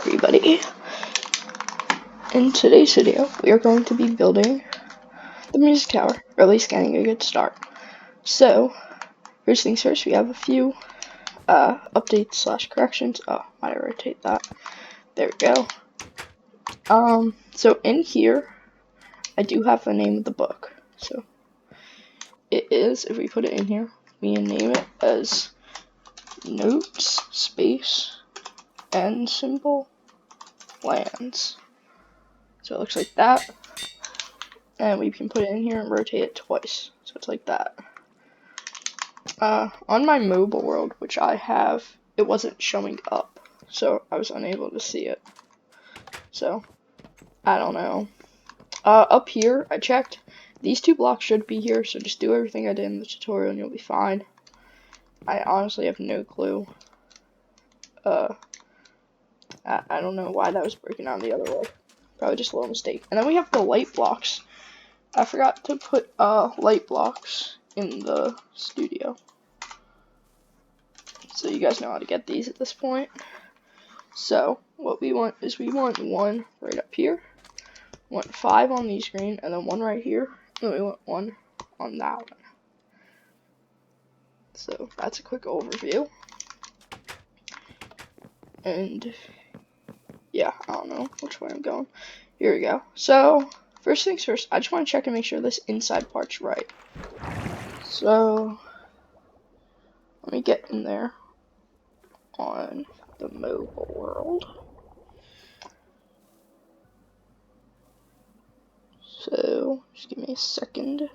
everybody. In today's video, we are going to be building the music tower, or at least getting a good start. So, first things first, we have a few updates slash corrections. Oh, might I rotate that? There we go. So in here, I do have the name of the book. So, it is, if we put it in here, we can name it as Notes, Space, and Symbol Lands. So it looks like that. And we can put it in here and rotate it twice. So it's like that. On my mobile world, which I have, it wasn't showing up. So I was unable to see it. So, I don't know. Up here, I checked. These two blocks should be here, so just do everything I did in the tutorial and you'll be fine. I honestly have no clue. I don't know why that was breaking out the other way. Probably just a little mistake. And then we have the light blocks. I forgot to put light blocks in the studio. So you guys know how to get these at this point. So what we want is we want one right up here, we want 5 on these green, and then one right here, and then we want one on that one. So that's a quick overview. And yeah, I don't know which way I'm going. Here we go. So first things first, I just want to check and make sure this inside part's right. So let me get in there on the mobile world. So just give me a second.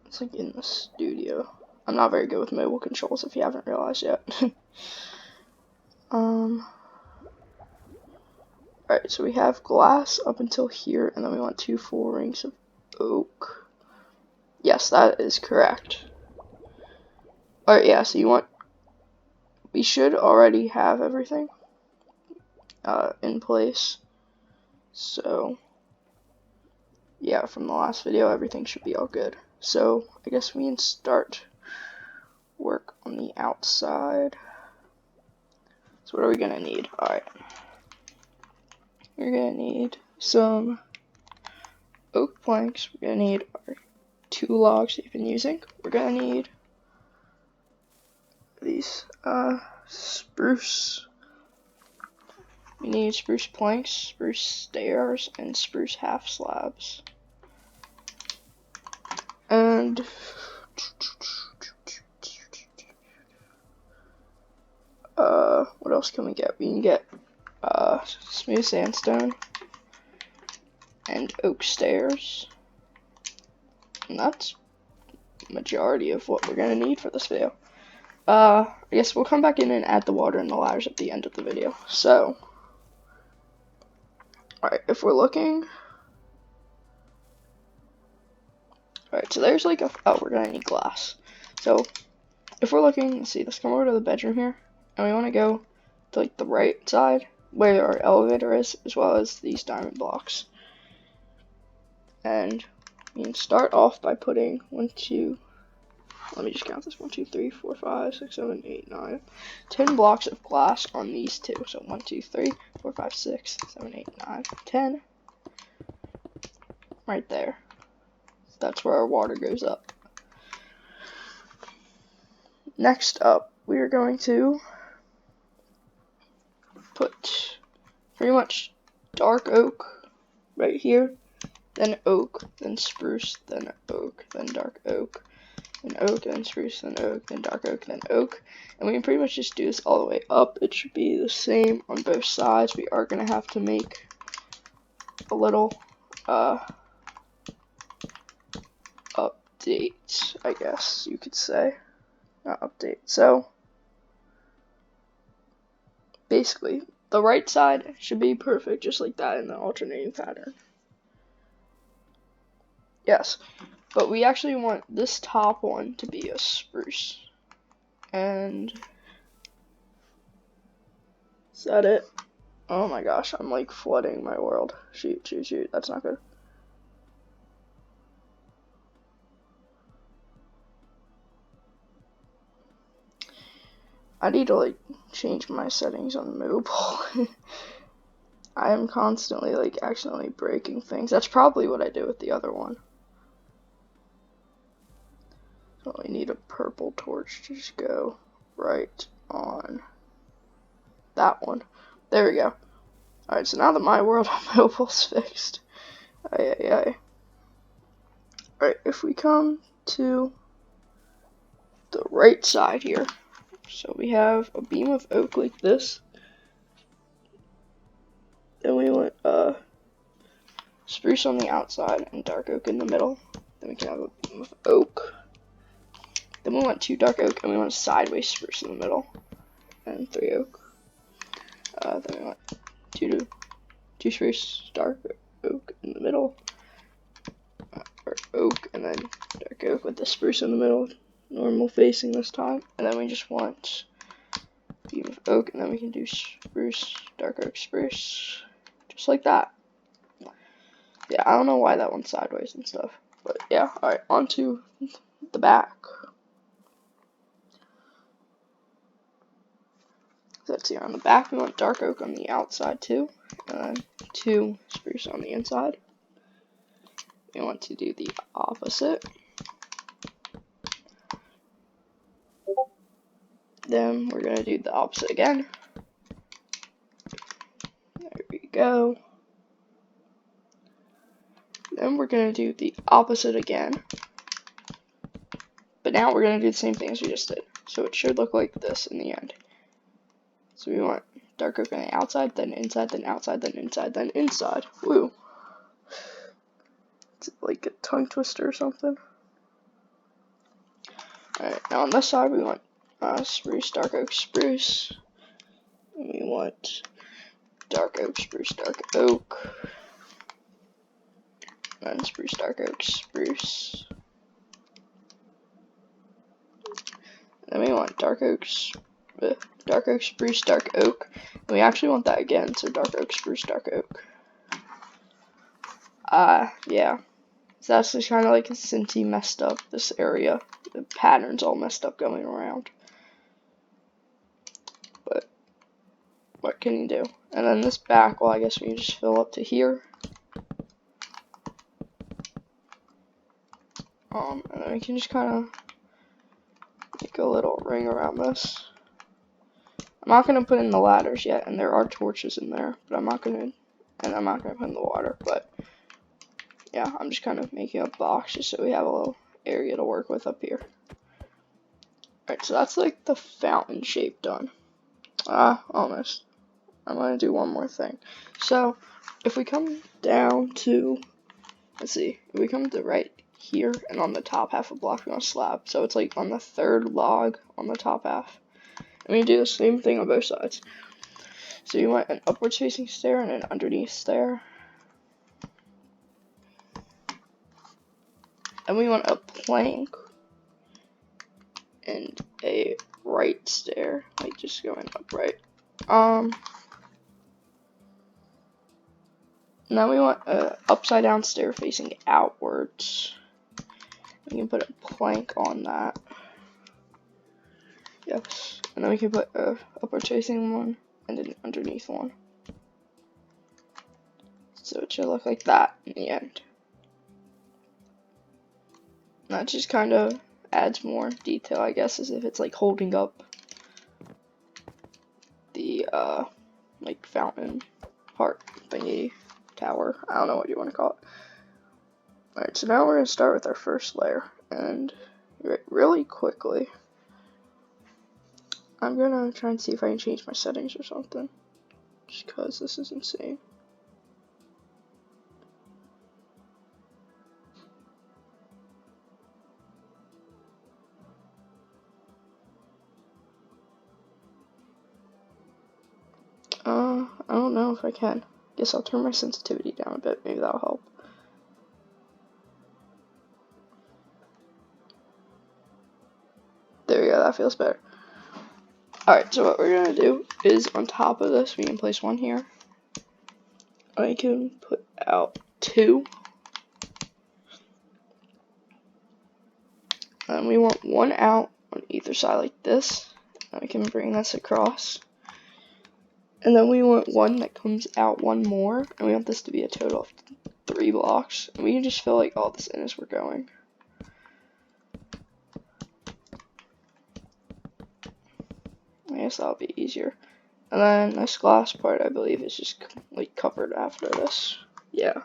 It's like in the studio. I'm not very good with mobile controls if you haven't realized yet. Alright, so we have glass up until here, and then we want 2 full rings of oak. Yes, that is correct. Alright, yeah, so we should already have everything in place. So, yeah, from the last video, everything should be all good. So, I guess we can start work on the outside. So what are we gonna need? Alright. We're gonna need some oak planks. We're gonna need our 2 logs that you've been using. We're gonna need these spruce. We need spruce planks, spruce stairs, and spruce half slabs. And what else can we get? We can get smooth sandstone and oak stairs. And that's the majority of what we're gonna need for this video. I guess we'll come back in and add the water and the ladders at the end of the video. So, alright, if we're looking, alright, so there's like we're gonna need glass. So, if we're looking, let's see, let's come over to the bedroom here, and we want to go to like the right side where our elevator is, as well as these diamond blocks. And we can start off by putting 1, 2, let me just count this, 1, 2, 3, 4, 5, 6, 7, 8, 9, 10 blocks of glass on these two. So 1, 2, 3, 4, 5, 6, 7, 8, 9, 10. Right there. That's where our water goes up. Next up, we are going to put pretty much dark oak right here, then oak, then spruce, then oak, then dark oak, then oak, then spruce, then oak, then dark oak, then oak. And we can pretty much just do this all the way up. It should be the same on both sides. We are going to have to make a little update, I guess you could say. Not update. So, basically, the right side should be perfect, just like that in the alternating pattern. Yes, but we actually want this top one to be a spruce. And is that it? Oh my gosh, I'm like flooding my world. Shoot, that's not good. I need to like change my settings on mobile. I am constantly like accidentally breaking things. That's probably what I do with the other one. So we need a purple torch to just go right on that one. There we go. Alright, so now that my world on mobile's fixed. Alright, if we come to the right side here. So we have a beam of oak like this. Then we want spruce on the outside and dark oak in the middle. Then we can have a beam of oak. Then we want 2 dark oak and we want a sideways spruce in the middle. And 3 oak. Then we want 2 spruce, dark oak in the middle. Or oak and then dark oak with the spruce in the middle. Normal facing this time. And then we just want a beam of oak and then we can do spruce, dark oak, spruce. Just like that. Yeah, I don't know why that one's sideways and stuff. But yeah, alright, on to the back. So let's see, on the back we want dark oak on the outside too. And then 2 spruce on the inside. We want to do the opposite. Then we're going to do the opposite again. There we go. Then we're going to do the opposite again. But now we're going to do the same thing as we just did. So it should look like this in the end. So we want dark oak on the outside, then inside, then outside, then inside, then inside. Woo. It's like a tongue twister or something. Alright, now on this side we want spruce, dark oak, spruce. And we want dark oak, spruce, dark oak. And spruce, dark oak, spruce. Then we want dark oak, spruce, dark oak. And we actually want that again, so dark oak, spruce, dark oak. Yeah. So that's just kind of like since he messed up this area. The pattern's all messed up going around. But what can you do? And then this back, well, I guess we can just fill up to here. And then we can just kind of make a little ring around this. I'm not going to put in the ladders yet, and there are torches in there, but I'm not going to put in the water, but yeah, I'm just kind of making a box just so we have a little area to work with up here. Alright, so that's like the fountain shape done. Almost. I'm going to do one more thing. So, if we come down to, let's see, if we come to right here, and on the top half of the block we want a slab. So it's like on the 3rd log on the top half. And we do the same thing on both sides. So you want an upwards facing stair and an underneath stair. And we want a plank and a right stair, like just going upright. Now we want a upside down stair facing outwards. We can put a plank on that. Yes. And then we can put a upward facing one and an underneath one. So it should look like that in the end. And that just kind of adds more detail, I guess, as if it's like holding up the like fountain part thingy tower. I don't know what you want to call it. Alright, so now we're going to start with our first layer, and really quickly I'm going to try and see if I can change my settings or something, just because this is insane. I don't know if I can. Guess I'll turn my sensitivity down a bit, maybe that'll help. There we go, that feels better. Alright, so what we're going to do is on top of this, we can place one here. I can put out 2. And we want one out on either side like this. Now we can bring this across. And then we want one that comes out one more, and we want this to be a total of 3 blocks. And we can just fill like all this in as we're going. I guess that'll be easier. And then this glass part, I believe, is just like covered after this. Yeah.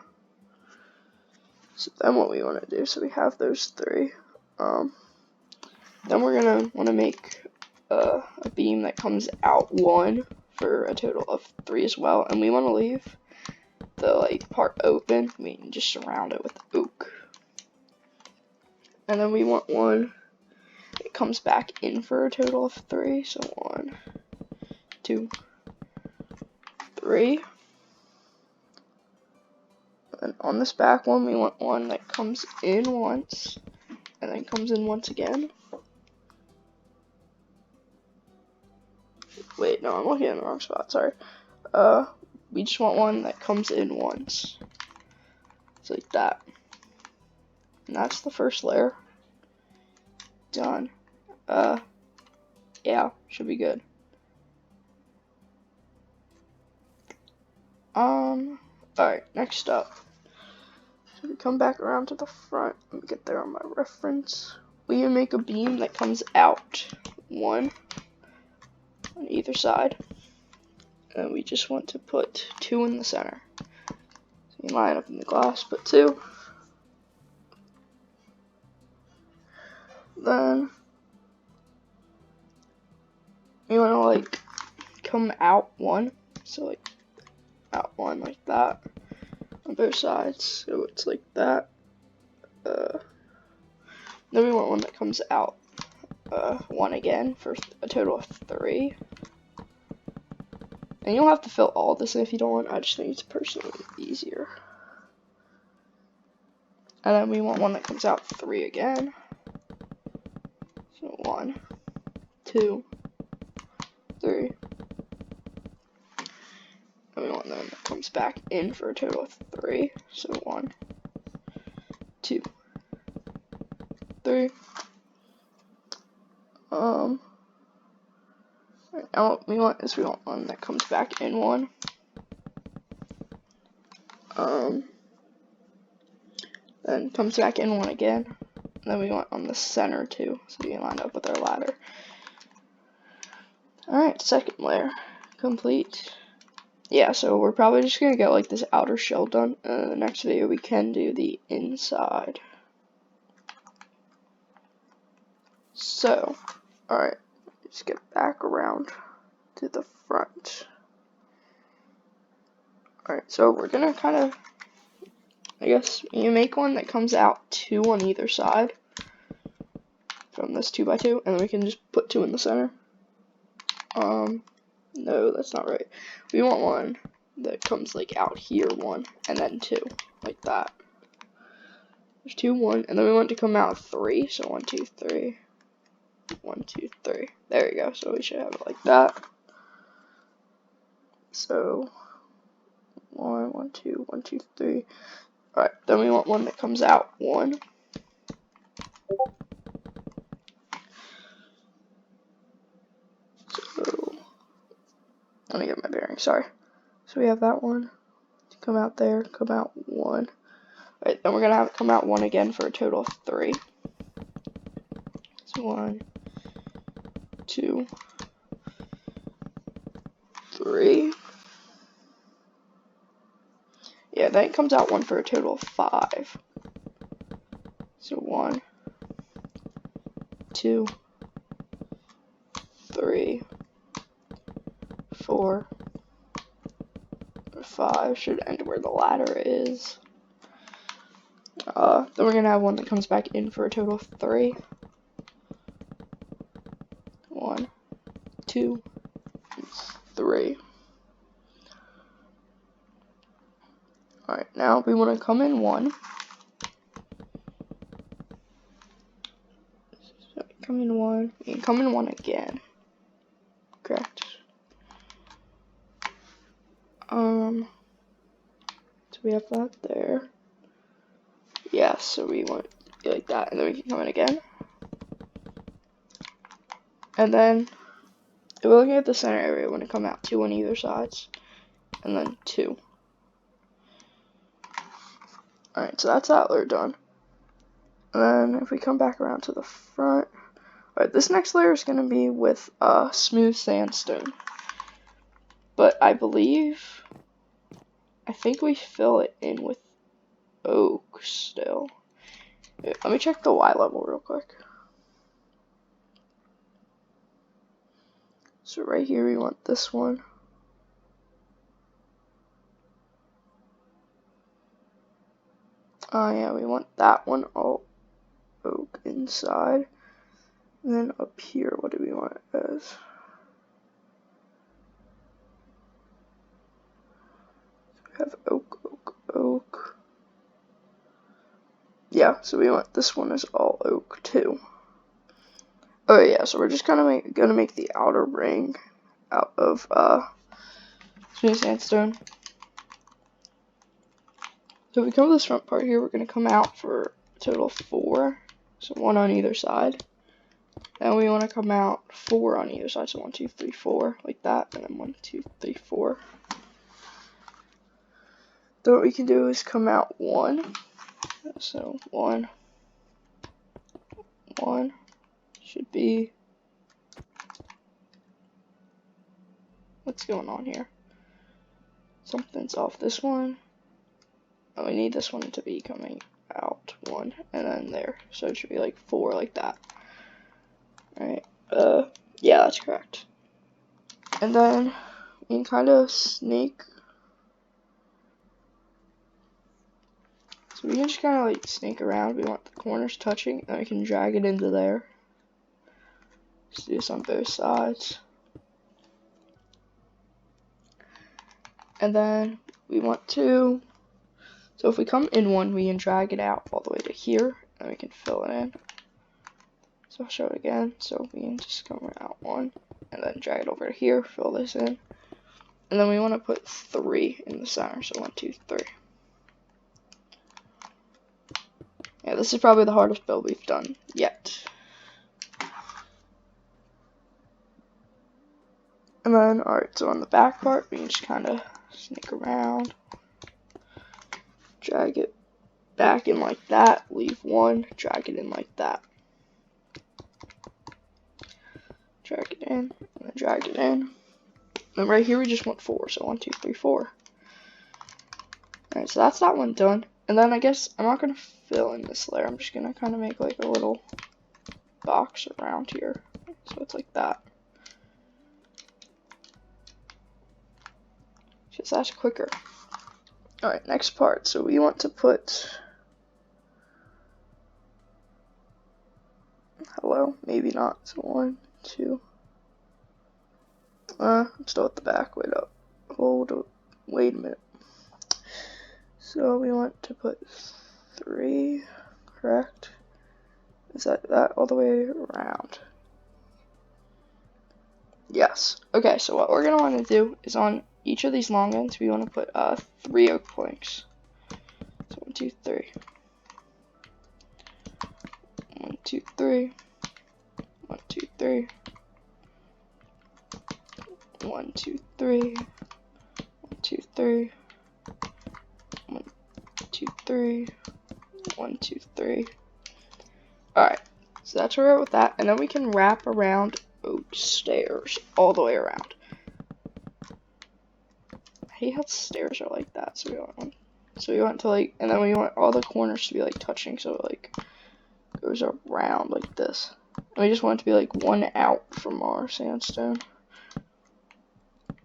So then what we want to do, so we have those 3. Then we're gonna want to make a beam that comes out 1 for a total of 3 as well. And we want to leave the like part open. We can just surround it with oak. And then we want one that comes back in for a total of 3. So 1, 2, 3. And on this back one, we want one that comes in once and then comes in once again. Wait, no, I'm looking in the wrong spot, sorry. We just want one that comes in once. It's like that. And that's the first layer. Done. Yeah, should be good. Alright, next up. So we come back around to the front. Let me get there on my reference. We can make a beam that comes out 1 on either side. And we just want to put 2 in the center. So you line up in the glass, put 2. Then you want to like come out 1. So like out 1 like that on both sides. So it's like that. Then we want one that comes out 1 again for a total of 3. And you don't have to fill all this in if you don't want. I just think it's personally easier. And then we want one that comes out 3 again. So 1, 2, 3. And we want one that comes back in for a total of 3. So 1, 2, 3. Now what we want is we want one that comes back in 1. Then comes back in 1 again. And then we want on the center too, so we can line up with our ladder. Alright, second layer complete. Yeah, so we're probably just gonna get like this outer shell done. In the next video we can do the inside. So, alright, let's get back around to the front. Alright, so we're gonna kind of, I guess, you make one that comes out 2 on either side from this 2x2, and then we can just put 2 in the center. No, that's not right. We want one that comes like out here 1 and then 2, like that. There's 2, 1, and then we want it to come out 3, so 1, 2, 3. 1, 2, 3. There we go. So we should have it like that. So 1, 1, 2, 1, 2, 3. Alright, then we want one that comes out 1. So let me get my bearings, sorry. So we have that one. Come out there, come out 1. Alright, then we're gonna have it come out 1 again for a total of 3. So 1, 2, 3. Yeah, then it comes out 1 for a total of 5. So 1, 2, 3, 4, 5. Should end where the ladder is. Then we're gonna have one that comes back in for a total of 3. 1, 2, 3. Alright, now we want to come in 1. So come in 1. We can come in 1 again. Correct. So we have that there. Yeah, so we want to be like that, and then we can come in again. And then If we're looking at the center area, we're going to come out 2 on either sides, and then 2. Alright, so that's that layer done. And then if we come back around to the front, alright, this next layer is going to be with smooth sandstone. But I think we fill it in with oak still. Let me check the Y level real quick. So right here we want this one. Yeah, we want that one all oak inside. And then up here, what do we want it as? We have oak, oak, oak. Yeah, so we want this one as all oak too. Oh yeah, so we're just gonna make the outer ring out of smooth sandstone. So if we come to this front part here, we're gonna come out for a total of 4, so 1 on either side. Then we want to come out 4 on either side, so 1, 2, 3, 4, like that, and then 1, 2, 3, 4. Then what we can do is come out 1, so 1, 1 should be. What's going on here? Something's off. This one. Oh, we need this one to be coming out 1, and then there. So it should be like 4, like that. Alright. Yeah, that's correct. And then we can kind of snake. So we can just kind of like snake around. We want the corners touching, and then we can drag it into there. Just do this on both sides. And then we want to. So if we come in 1, we can drag it out all the way to here, and we can fill it in. So I'll show it again. So we can just come out 1, and then drag it over to here, fill this in. And then we want to put 3 in the center, so 1, 2, 3. Yeah, this is probably the hardest build we've done yet. And then, alright, so on the back part, we can just kind of sneak around. Drag it back in like that, leave 1, drag it in like that. Drag it in, and then drag it in. And right here we just want 4, so 1, 2, 3, 4. Alright, so that's that one done. And then I guess I'm not going to fill in this layer, I'm just going to kind of make like a little box around here. So it's like that. Just that's quicker. Alright, next part. So we want to put. Hello? Maybe not. So 1, 2. I'm still at the back. Wait up. Wait a minute. So we want to put 3, correct? Is that all the way around? Yes. Okay, so what we're going to want to do is on each of these long ends, we want to put 3 oak planks. So 1, 2, 3. 1, 2, 3. 1, 2, 3. 1, 2, 3. 1, 2, 3. 1, 2, 3. 1, 2, 3. Alright, so that's where we're at with that. And then we can wrap around oak stairs all the way around. I hate how stairs are like that, so we want to like, and then we want all the corners to be like touching, so it like goes around like this. And we just want it to be like 1 out from our sandstone.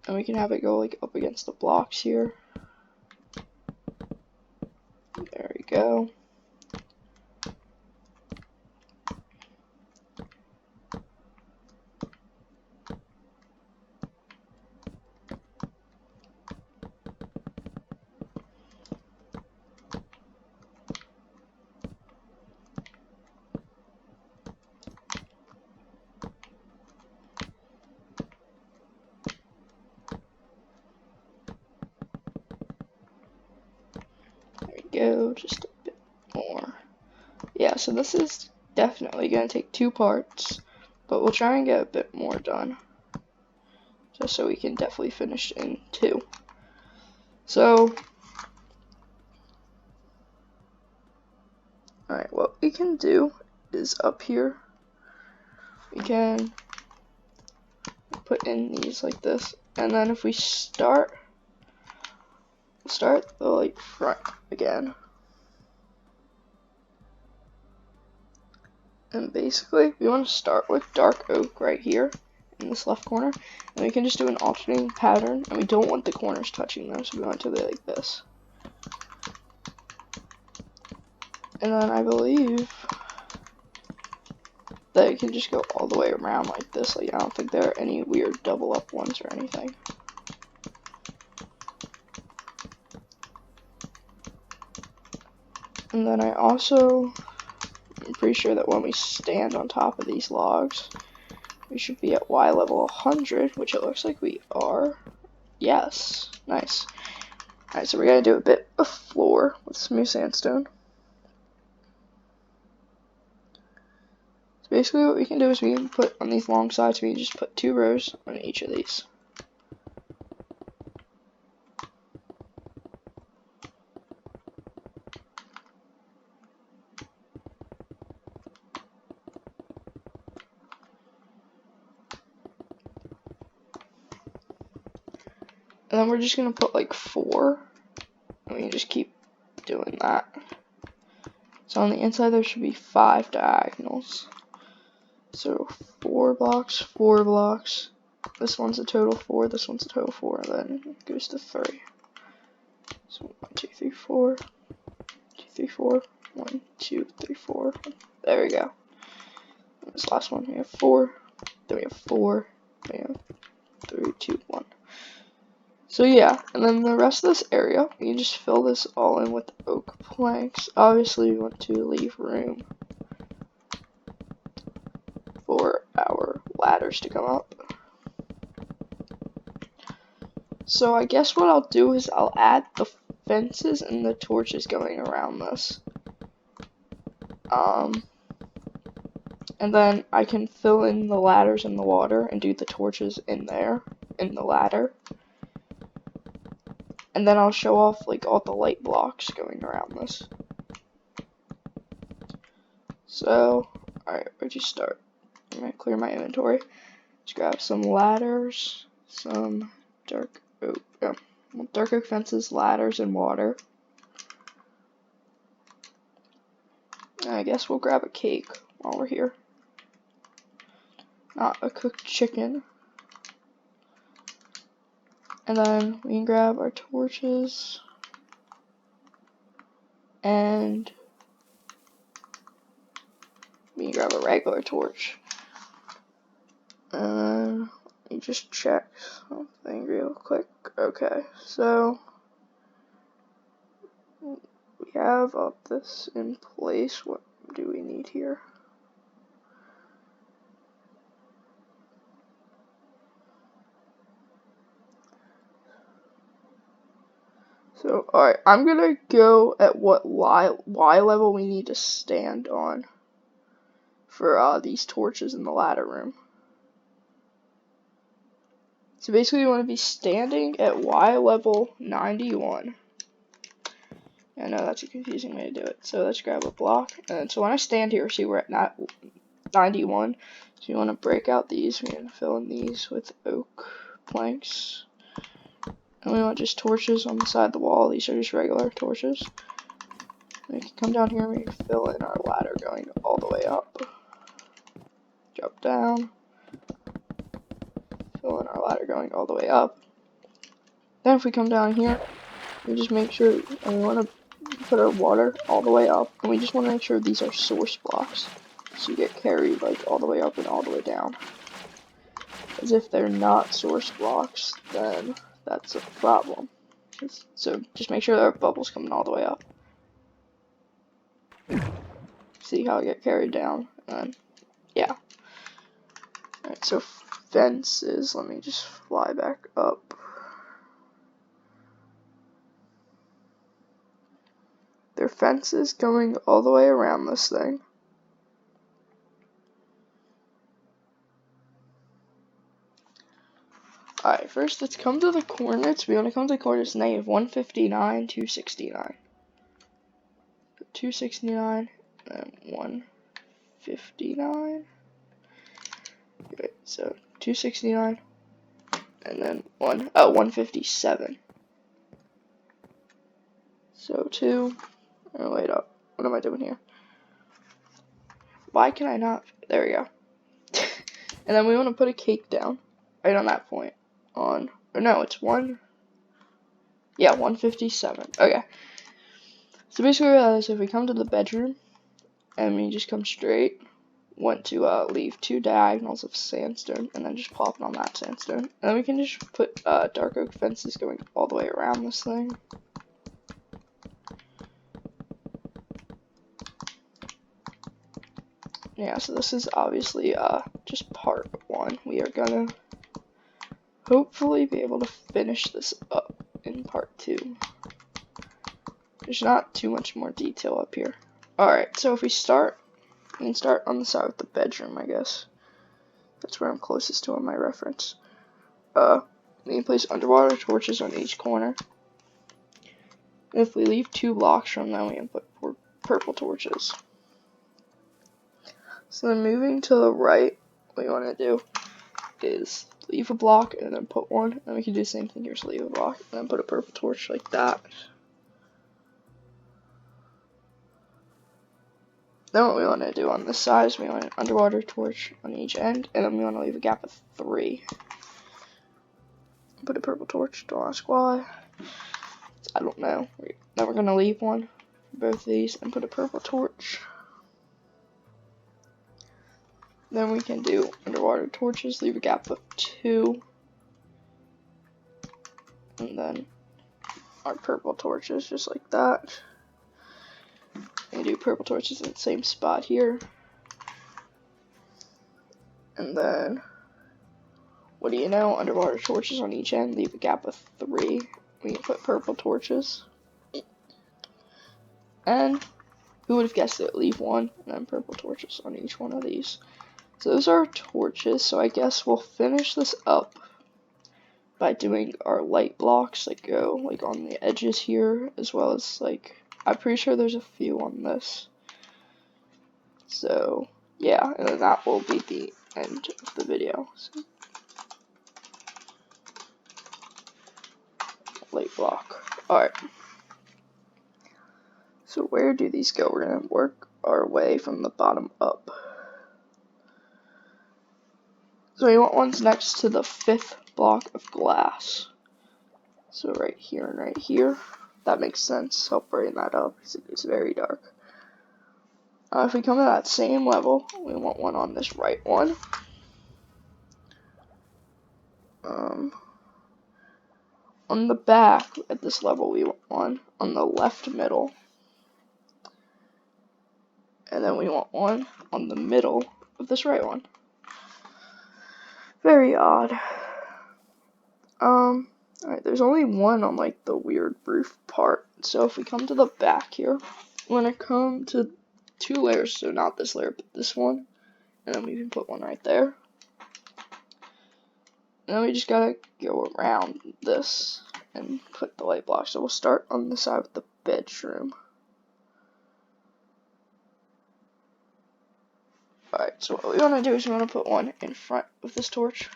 And we can have it go like up against the blocks here. There we go. Go just a bit more. Yeah, so this is definitely going to take 2 parts, but we'll try and get a bit more done. just so we can definitely finish in 2. So, alright, what we can do is up here, we can put in these like this, and then if we start the like front again, and basically we want to start with dark oak right here in this left corner, and we can just do an alternating pattern, and we don't want the corners touching them, so we want it to be like this. And then I believe that it can just go all the way around like this. Like, I don't think there are any weird double up ones or anything. And then I'm pretty sure that when we stand on top of these logs, we should be at Y level 100, which it looks like we are. Yes, nice. Alright, so we're gonna do a bit of floor with smooth sandstone. So basically what we can do is we can put on these long sides, we can just put 2 rows on each of these. And then we're just gonna put like 4, and we can just keep doing that. So on the inside there should be 5 diagonals. So 4 blocks, 4 blocks. This one's a total 4, this one's a total 4, and then it goes to 3. So 1, 2, 3, 4, 2, 3, 4, 1, 2, 3, 4. There we go. And this last one we have 4, then we have 4, we have 3, 2, 1. So yeah, and then the rest of this area, we can just fill this all in with oak planks. Obviously, we want to leave room for our ladders to come up. So I guess what I'll do is I'll add the fences and the torches going around this. And then I can fill in the ladders in the water and do the torches in there, in the ladder. And then I'll show off like all the light blocks going around this. So, alright, where'd you start? I'm gonna clear my inventory. Let's grab some ladders, some dark oak fences, ladders, and water. And I guess we'll grab a cake while we're here. Not a cooked chicken. And then we can grab our torches. And we can grab a regular torch. And let me just check something real quick. Okay, so we have all this in place. What do we need here? So, alright, I'm gonna go at what Y level we need to stand on for these torches in the ladder room. So basically, you want to be standing at Y level 91. I know that's a confusing way to do it. So let's grab a block. And so when I stand here, see we're at 91. So you want to break out these. We're going to fill in these with oak planks. And we want just torches on the side of the wall. These are just regular torches. We can come down here and we can fill in our ladder going all the way up. Drop down. Fill in our ladder going all the way up. Then if we come down here, we just make sure, and we want to put our water all the way up, and we just want to make sure these are source blocks, so you get carried like all the way up and all the way down. As if they're not source blocks, then that's a problem. So just make sure there are bubbles coming all the way up. See how I get carried down, and yeah. Alright, so fences, let me just fly back up. There are fences going all the way around this thing. Alright, first let's come to the coordinates. We want to come to the coordinates negative 159, 269. 269 and 159. Okay, so 269 and then 157. So 2. Oh, wait up. What am I doing here? Why can I not? There we go. And then we want to put a cake down right on that point. Or no, it's 157. Okay. So basically, if we come to the bedroom and we just come straight, want to leave 2 diagonals of sandstone and then just plop it on that sandstone. And then we can just put dark oak fences going all the way around this thing. Yeah, so this is obviously just part 1. We are gonna hopefully be able to finish this up in part 2. There's not too much more detail up here. Alright, so if we start, we can start on the side with the bedroom, I guess. That's where I'm closest to on my reference. We can place underwater torches on each corner. And if we leave 2 blocks from them, we can put purple torches. So then moving to the right, what you want to do is leave a block and then put one. And we can do the same thing here, so leave a block and then put a purple torch like that. Then what we want to do on this side is we want an underwater torch on each end, and then we want to leave a gap of 3. Put a purple torch, don't ask why. I don't know. Then we're going to leave one for both of these and put a purple torch. Then we can do underwater torches, leave a gap of 2. And then our purple torches, just like that. And do purple torches in the same spot here. And then, what do you know, underwater torches on each end, leave a gap of 3. We can put purple torches. And who would have guessed it, leave 1 and then purple torches on each one of these. So those are our torches, so I guess we'll finish this up by doing our light blocks that go like on the edges here, as well as like, I'm pretty sure there's a few on this. So yeah, and then that will be the end of the video. So, light block. Alright. So where do these go? We're going to work our way from the bottom up. So we want ones next to the 5th block of glass. So right here and right here. That makes sense. I'll brighten that up because it is very dark. If we come to that same level, we want one on this right one. On the back at this level, we want one on the left middle. And then we want one on the middle of this right one. Very odd. Alright, there's only one on like the weird roof part. So if we come to the back here, we're gonna come to 2 layers, so not this layer, but this one. And then we can put one right there. And then we just gotta go around this and put the light block. So we'll start on the side with the bedroom. Alright, so what we want to do is we want to put one in front of this torch,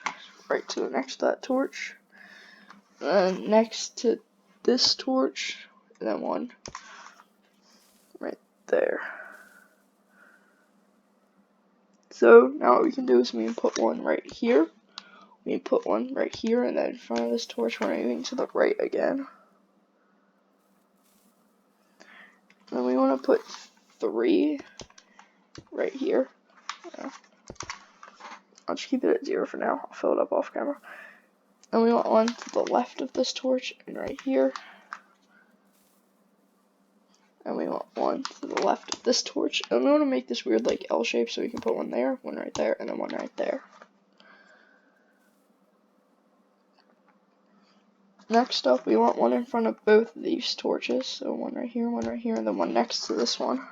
right to the next to that torch, and then next to this torch, and then one right there. So now what we can do is we can put one right here, we can put one right here, and then in front of this torch we're moving to the right again. And then we want to put 3 right here. I'll just keep it at 0 for now. I'll fill it up off camera. And we want one to the left of this torch and right here. And we want one to the left of this torch. And we want to make this weird like L shape, so we can put one there, one right there, and then one right there. Next up, we want one in front of both of these torches. So one right here, and then one next to this one.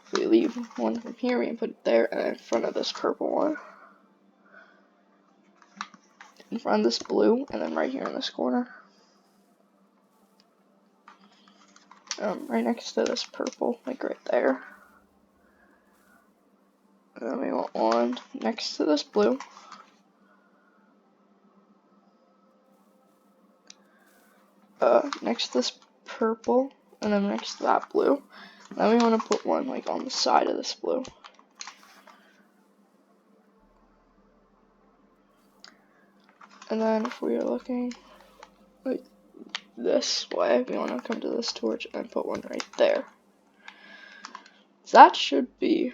If we leave one from here, we can put it there, and in front of this purple one. in front of this blue, and then right here in this corner. Right next to this purple, like right there. And then we want one next to this blue. Next to this purple, and then next to that blue. Then we want to put one like on the side of this blue. And then if we are looking like this way, we want to come to this torch and put one right there. So that should be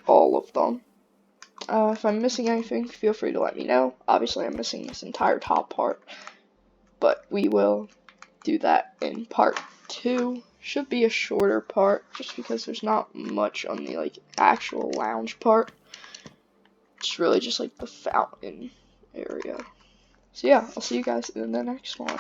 all of them. If I'm missing anything, feel free to let me know. Obviously, I'm missing this entire top part, but we will do that in part 2. Should be a shorter part, just because there's not much on the like actual lounge part. It's really just like the fountain area. So yeah, I'll see you guys in the next one.